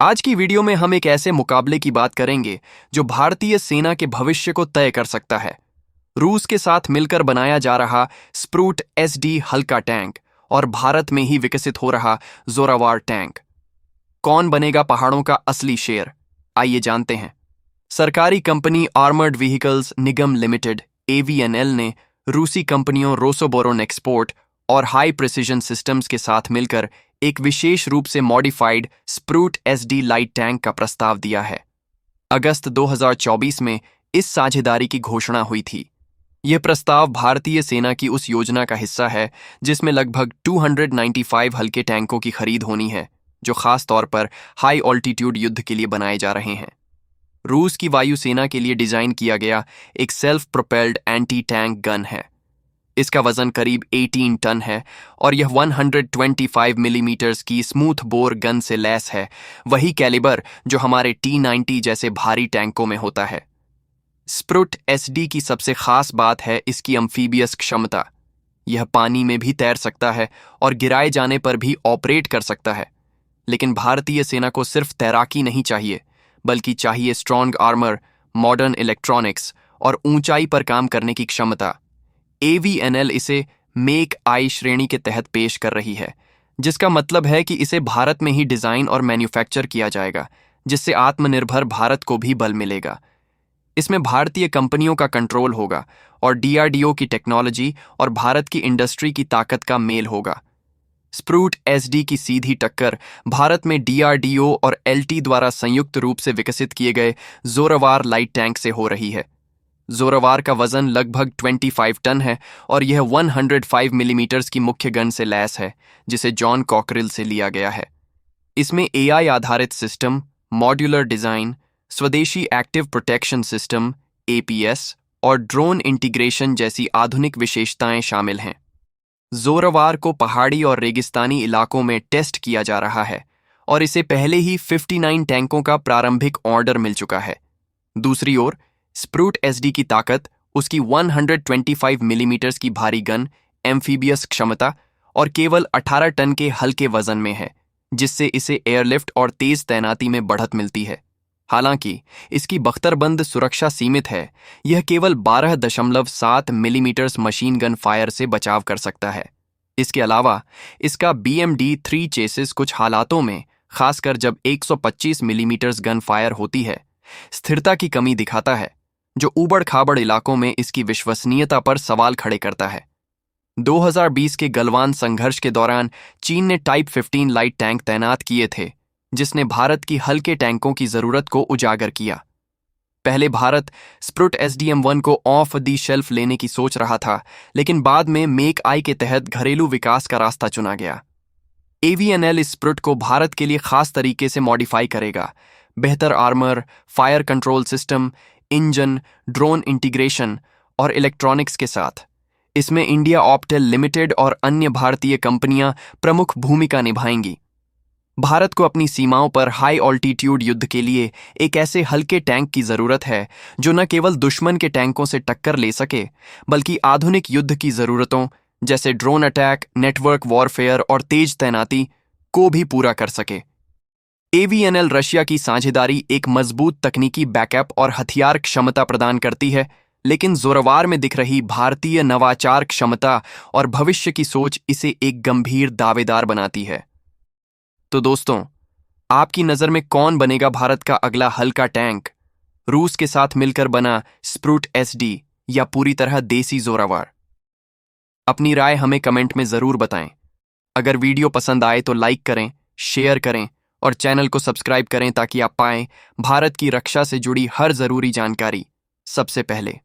आज की वीडियो में हम एक ऐसे मुकाबले की बात करेंगे जो भारतीय सेना के भविष्य को तय कर सकता है। रूस के साथ मिलकर बनाया जा रहा स्प्रूट SD हल्का टैंक और भारत में ही विकसित हो रहा जोरावर टैंक। कौन बनेगा पहाड़ों का असली शेर? आइए जानते हैं। सरकारी कंपनी आर्मर्ड व्हीकल्स निगम लिमिटेड AVNL ने रूसी कंपनियों रोसोबोरोन एक्सपोर्ट और हाई प्रिसिजन सिस्टम्स के साथ मिलकर एक विशेष रूप से मॉडिफाइड स्प्रूट SD लाइट टैंक का प्रस्ताव दिया है। अगस्त 2024 में इस साझेदारी की घोषणा हुई थी। यह प्रस्ताव भारतीय सेना की उस योजना का हिस्सा है जिसमें लगभग 295 हल्के टैंकों की खरीद होनी है, जो खास तौर पर हाई ऑल्टीट्यूड युद्ध के लिए बनाए जा रहे हैं। रूस की वायुसेना के लिए डिजाइन किया गया एक self propelled anti tank gun है। इसका वजन करीब 18 टन है और यह 125 मिलीमीटर्स की स्मूथ बोर गन से लैस है, वही कैलिबर जो हमारे T-90 जैसे भारी टैंकों में होता है। स्प्रूट SD की सबसे खास बात है इसकी अम्फीबियस क्षमता। यह पानी में भी तैर सकता है और गिराए जाने पर भी ऑपरेट कर सकता है। लेकिन भारतीय सेना को सिर्फ तैराकी नहीं चाहिए, बल्कि चाहिए स्ट्रॉन्ग आर्मर, मॉडर्न इलेक्ट्रॉनिक्स और ऊंचाई पर काम करने की क्षमता। AVNL इसे मेक आई श्रेणी के तहत पेश कर रही है, जिसका मतलब है कि इसे भारत में ही डिजाइन और मैन्युफैक्चर किया जाएगा, जिससे आत्मनिर्भर भारत को भी बल मिलेगा। इसमें भारतीय कंपनियों का कंट्रोल होगा और DRDO की टेक्नोलॉजी और भारत की इंडस्ट्री की ताकत का मेल होगा। स्प्रूट SD की सीधी टक्कर भारत में DRDO और LT द्वारा संयुक्त रूप से विकसित किए गए जोरावर लाइट टैंक से हो रही है। जोरावर का वजन लगभग 25 टन है और यह 105 मिलीमीटर्स की मुख्य गन से लैस है, जिसे जॉन कॉकरिल से लिया गया है। इसमें AI आधारित सिस्टम, मॉड्यूलर डिजाइन, स्वदेशी एक्टिव प्रोटेक्शन सिस्टम APS और ड्रोन इंटीग्रेशन जैसी आधुनिक विशेषताएं शामिल हैं। जोरावर को पहाड़ी और रेगिस्तानी इलाकों में टेस्ट किया जा रहा है और इसे पहले ही 59 टैंकों का प्रारंभिक ऑर्डर मिल चुका है। दूसरी ओर स्प्रूट SD की ताकत उसकी 125 मिलीमीटर्स की भारी गन, एम्फीबियस क्षमता और केवल 18 टन के हल्के वजन में है, जिससे इसे एयरलिफ्ट और तेज तैनाती में बढ़त मिलती है। हालांकि इसकी बख्तरबंद सुरक्षा सीमित है, यह केवल 12.7 मिलीमीटर्स मशीन गन फायर से बचाव कर सकता है। इसके अलावा इसका BMD-3 चेसिस कुछ हालातों में, खासकर जब 125 मिलीमीटर्स गन फायर होती है, स्थिरता की कमी दिखाता है, जो ऊबड़-खाबड़ इलाकों में इसकी विश्वसनीयता पर सवाल खड़े करता है। 2020 के गलवान संघर्ष के दौरान चीन ने टाइप 15 लाइट टैंक तैनात किए थे, जिसने भारत की हल्के टैंकों की जरूरत को उजागर किया। पहले भारत स्प्रूट SDM-1 को ऑफ दी शेल्फ लेने की सोच रहा था, लेकिन बाद में मेक आई के तहत घरेलू विकास का रास्ता चुना गया। AVNL इस स्प्रूट को भारत के लिए खास तरीके से मॉडिफाई करेगा, बेहतर armour, fire control system, engine, drone integration और इलेक्ट्रॉनिक्स के साथ। इसमें इंडिया ऑप्टेल लिमिटेड और अन्य भारतीय कंपनियां प्रमुख भूमिका निभाएंगी। भारत को अपनी सीमाओं पर हाई ऑल्टीट्यूड युद्ध के लिए एक ऐसे हल्के टैंक की जरूरत है जो न केवल दुश्मन के टैंकों से टक्कर ले सके, बल्कि आधुनिक युद्ध की जरूरतों जैसे ड्रोन अटैक, नेटवर्क वॉरफेयर और तेज तैनाती को भी पूरा कर सके। AVNL रशिया की साझेदारी एक मजबूत तकनीकी बैकअप और हथियार क्षमता प्रदान करती है, लेकिन जोरावर में दिख रही भारतीय नवाचार क्षमता और भविष्य की सोच इसे एक गंभीर दावेदार बनाती है। तो दोस्तों, आपकी नज़र में कौन बनेगा भारत का अगला हल्का टैंक? रूस के साथ मिलकर बना स्प्रूट SD या पूरी तरह देसी जोरावर? अपनी राय हमें कमेंट में ज़रूर बताएं। अगर वीडियो पसंद आए तो लाइक करें, शेयर करें और चैनल को सब्सक्राइब करें ताकि आप पाएं भारत की रक्षा से जुड़ी हर ज़रूरी जानकारी सबसे पहले।